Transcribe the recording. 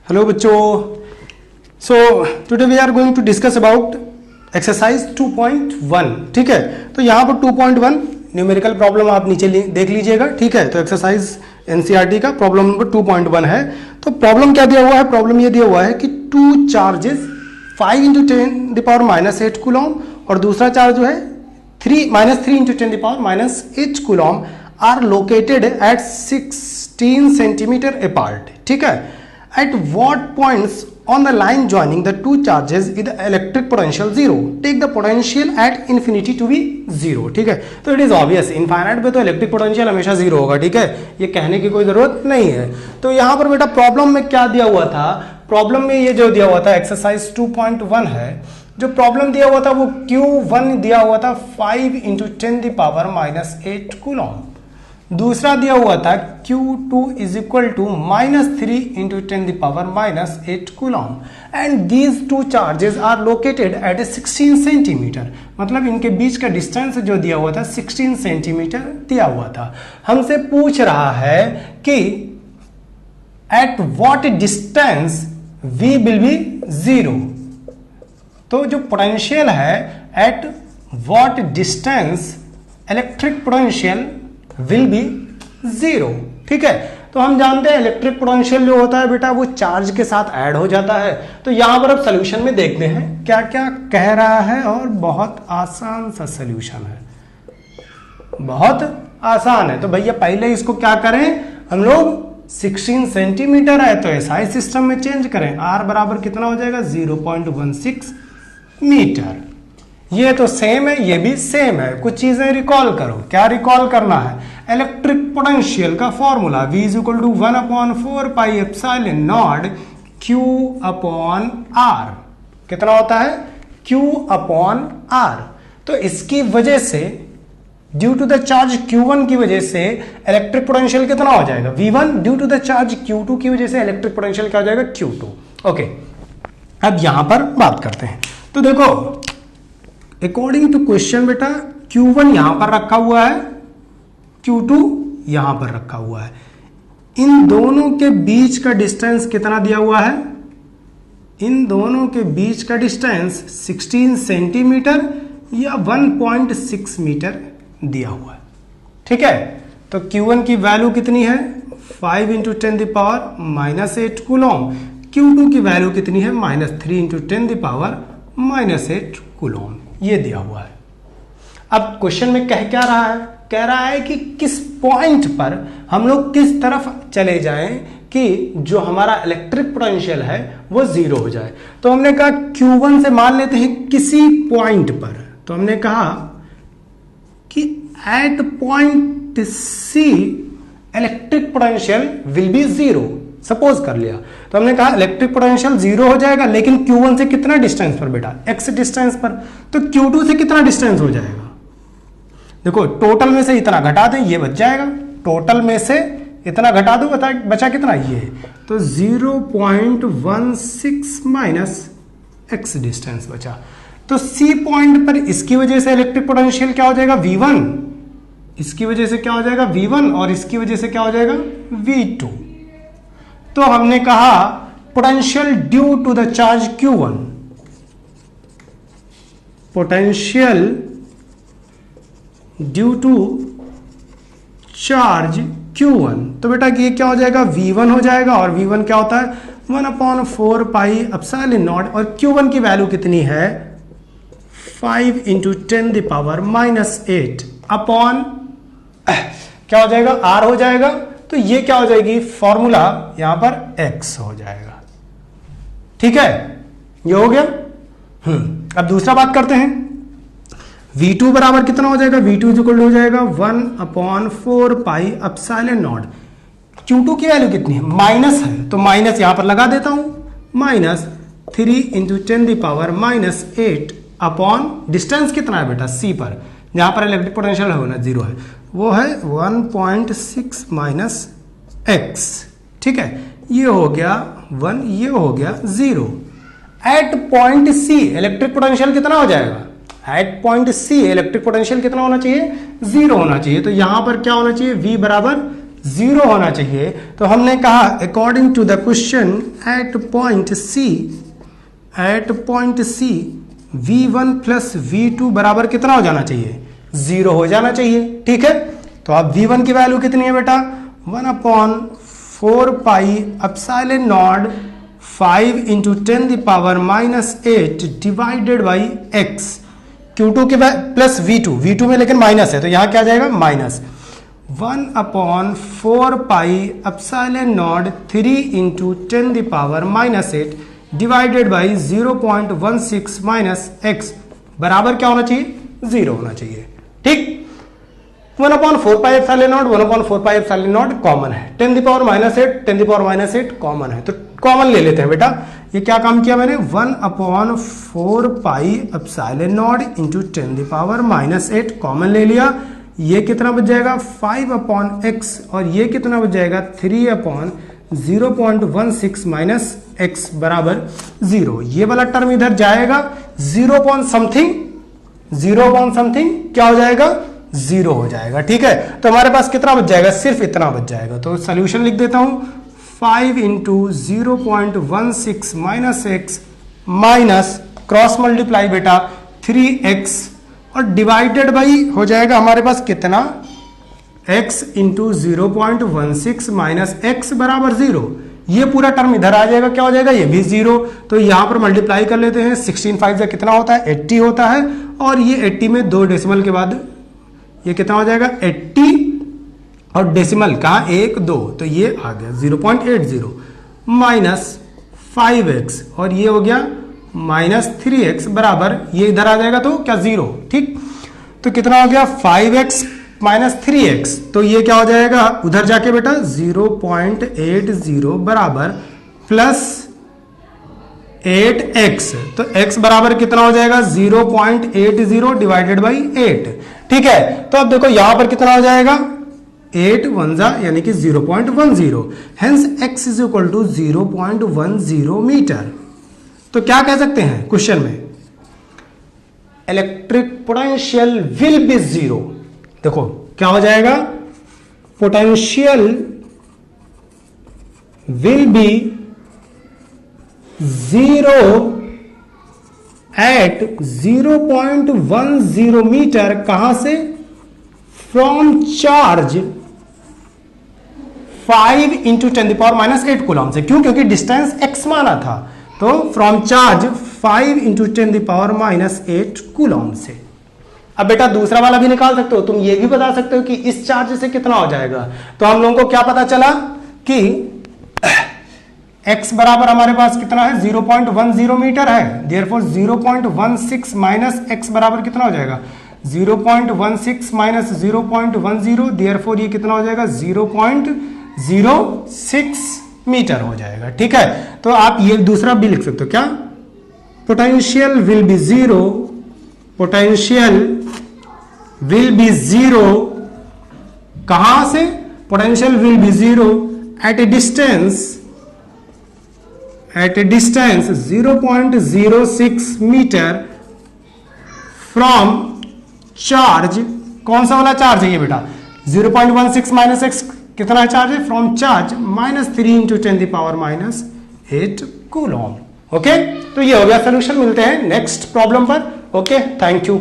Hello बच्चों, so today we are going to discuss about exercise 2.1। ठीक है, तो यहाँ पर 2.1 न्यूमेरिकल प्रॉब्लम आप नीचे देख लीजिएगा। ठीक है, तो एक्सरसाइज एनसीईआरटी का प्रॉब्लम नंबर 2.1 है। तो प्रॉब्लम क्या दिया हुआ है? प्रॉब्लम ये दिया हुआ है कि टू चार्जेस 5 × 10⁻⁸ कूलॉम और दूसरा चार्ज जो है 3 × 10⁻⁸ coulomb are located at 16 centimetre apart. ठीक है, at what points on the line joining the two charges is the electric potential 0? Take the potential at infinity to be 0। ठीक है, तो it is obvious infinite पे तो electric potential हमेशा 0 होगा। ठीक है, ये कहने की कोई जरूरत नहीं है। तो यहाँ पर बेटा प्रॉब्लम में क्या दिया हुआ था? प्रॉब्लम में ये जो दिया हुआ था एक्सरसाइज 2.1 है, जो प्रॉब्लम दिया हुआ था वो Q1 दिया हुआ था 5 × 10⁻⁸ कूलॉम। दूसरा दिया हुआ था Q2 is equal to -3 × 10⁻⁸ coulomb and these two charges are located at 16 centimetre. मतलब इनके बीच का डिस्टेंस जो दिया हुआ था 16 सेंटीमीटर दिया हुआ था। हमसे पूछ रहा है कि at what distance V will be 0। तो जो पोटेंशियल है at what distance electric potential will be 0। ठीक है, तो हम जानते हैं इलेक्ट्रिक पोटेंशियल जो होता है बेटा वो चार्ज के साथ ऐड हो जाता है। तो यहां पर अब सोल्यूशन में देखते हैं क्या क्या कह रहा है, और बहुत आसान सा सोल्यूशन है, बहुत आसान है। तो भैया पहले इसको क्या करें हम लोग, 16 सेंटीमीटर है तो एसआई सिस्टम में चेंज करें। आर बराबर कितना हो जाएगा? 0.16 मीटर। ये तो सेम है, ये भी सेम है। कुछ चीजें रिकॉल करो। क्या रिकॉल करना है? इलेक्ट्रिक पोटेंशियल का फॉर्मूला V = 1/4πε0 Q/R। कितना होता है? Q/R। तो इसकी वजह से due to the charge Q1 की वजह से इलेक्ट्रिक पोटेंशियल कितना हो जाएगा? V1। Due to the charge Q2 की वजह से इलेक्ट्रिक पोटेंशियल क्या हो जाएगा? Q2। ओके, अब यहां पर बात करते हैं। तो देखो अकॉर्डिंग टू क्वेश्चन बेटा Q1 यहां पर रखा हुआ है, Q2 यहां पर रखा हुआ है। इन दोनों के बीच का डिस्टेंस कितना दिया हुआ है? इन दोनों के बीच का डिस्टेंस 16 सेंटीमीटर या 1.6 मीटर दिया हुआ है। ठीक है, तो Q1 की वैल्यू कितनी है? 5 × 10⁻⁸ कूलॉम। Q2 की वैल्यू कितनी है? -3 × 10⁻⁸ कूलॉम। ये दिया हुआ है। अब क्वेश्चन में कह क्या रहा है? कह रहा है कि किस पॉइंट पर हम लोग किस तरफ चले जाएं कि जो हमारा इलेक्ट्रिक पोटेंशियल है वो 0 हो जाए। तो हमने कहा Q1 से मान लेते हैं किसी पॉइंट पर। तो हमने कहा कि at point C electric potential will be 0। Suppose कर लिया, तो हमने कहा इलेक्ट्रिक पोटेंशियल 0 हो जाएगा, लेकिन Q1 से कितना डिस्टेंस पर बेटा? x डिस्टेंस पर। तो Q2 से कितना डिस्टेंस हो जाएगा? देखो टोटल में से इतना घटा दें, ये बच जाएगा। टोटल में से इतना घटा दो, बचा कितना? ये। तो 0.16 - x डिस्टेंस बचा। तो C पॉइंट पर इसकी वजह से इलेक्ट्रिक पोटेंशियल क्या हो जाएगा? V1। इसकी वजह से क्या हो जाएगा? V1। और इसकी वजह से क्या हो जाएगा? V2। तो हमने कहा potential due to the charge Q1, potential due to charge Q1। तो बेटा ये क्या हो जाएगा? V1 हो जाएगा। और V1 क्या होता है? 1/4πε0। और Q1 की वैल्यू कितनी है? 5 × 10⁻⁸ अपॉन क्या हो जाएगा? R हो जाएगा। तो ये क्या हो जाएगी? फॉर्मूला यहां पर x हो जाएगा। ठीक है, ये हो गया। अब दूसरा बात करते हैं। V2 बराबर कितना हो जाएगा? V2 हो जाएगा 1/4πε0। Q2 की वैल्यू कितनी है? माइनस है, तो माइनस यहां पर लगा देता हूं। -3 × 10⁻⁸ अपॉन डिस्टेंस कितना है बेटा? C पर, जहां पर इलेक्ट्रिक पोटेंशियल होना 0 है, वो है 1.6 - x। ठीक है, ये हो गया 1, ये हो गया 0। At point C electric potential कितना हो जाएगा? At point C electric potential कितना होना चाहिए? 0 होना चाहिए। तो यहां पर क्या होना चाहिए? V बराबर 0 होना चाहिए। तो हमने कहा according to the question at point C v1 plus v2 बराबर कितना हो जाना चाहिए? 0 हो जाना चाहिए। ठीक है, तो अब v1 की वैल्यू कितनी है बेटा? 1/4 pi epsilon not 5 into 10 the power -8 divided by x। Q2 के प्लस V2 में लेकिन माइनस है तो यहां क्या आ जाएगा? Minus 1/4 pi epsilon not 3 into 10 the power -8 divided by 0.16 minus x बराबर क्या होना चाहिए? 0 होना चाहिए। ठीक, 1/4 pi epsilon not 1/4 pi epsilon not common है, 10 द पावर -8 कॉमन है, तो कॉमन ले लेते हैं बेटा। ये क्या काम किया मैंने? 1/4 pi epsilon not into 10 the power -8 common ले लिया। ये कितना बच जाएगा? 5/x और ये कितना बच जाएगा? 3/0.16 माइनस x बराबर 0। ये वाला टर्म इधर जाएगा, 0 समथिंग क्या हो जाएगा? 0 हो जाएगा। ठीक है, तो हमारे पास कितना बच जाएगा? सिर्फ इतना बच जाएगा। तो सोल्यूशन लिख देता हूं, 5 into 0.16 minus x minus cross multiply बेटा 3x और डिवाइडेड बाई हो जाएगा हमारे पास कितना? x इंटू 0.16 माइनस x बराबर 0। ये पूरा टर्म इधर आ जाएगा, क्या हो जाएगा? ये भी 0। तो यहां पर मल्टीप्लाई कर लेते हैं, 16 5 से कितना होता है? 80 होता है, और ये 80 में 2 डेसिमल के बाद ये कितना हो जाएगा? 80 और डेसिमल कहाँ? 1 2, तो ये आ गया 0.80 माइनस 5x और ये हो गया माइनस 3x बराबर, ये इधर आ जाएगा तो क्या? 0। ठीक, तो कितना हो गया? 5x माइनस 3x, तो ये क्या हो जाएगा? उधर जाके बेटा 0.80 बराबर प्लस 8x, तो x बराबर कितना हो जाएगा? 0.80 डिवाइडेड बाई 8। ठीक है, तो अब देखो यहां पर कितना हो जाएगा? 8 1 जा यानी कि 0.10, hence x is equal to 0.10 metre. तो क्या कह सकते हैं क्वेश्चन में? Electric potential will be 0। देखो क्या हो जाएगा? Potential will be 0 at 0.10 metre. कहां से? From charge 5 into 10 power -8 coulomb से। क्यों? क्योंकि डिस्टेंस x माना था, तो from charge 5 into 10 power -8 coulomb से। अब बेटा दूसरा वाला भी निकाल सकते हो, तुम ये भी बता सकते हो कि इस चार्ज से कितना हो जाएगा। तो हम लोगों को क्या पता चला कि x बराबर हमारे पास कितना है? 0.10 मीटर है, देयरफॉर 0.16 माइनस x बराबर कितना हो जाएगा? 0.16 माइनस 0.10, देयरफॉर ये कितना हो जाएगा? 0.06 मीटर हो जाएगा। ठीक है, तो आप ये दूसरा भी लिख सकते हो, क्या? Potential will be 0, potential will be 0 कहां से? Potential will be 0 at a distance 0.06 metre from charge. कौन सा वाला चार्ज है ये बेटा? 0.16 माइनस x कितना चार्ज है? From charge -3 into 10 power -8 coulomb. Okay, तो ये हो गया सोल्यूशन। मिलते हैं नेक्स्ट प्रॉब्लम पर। Okay, thank you.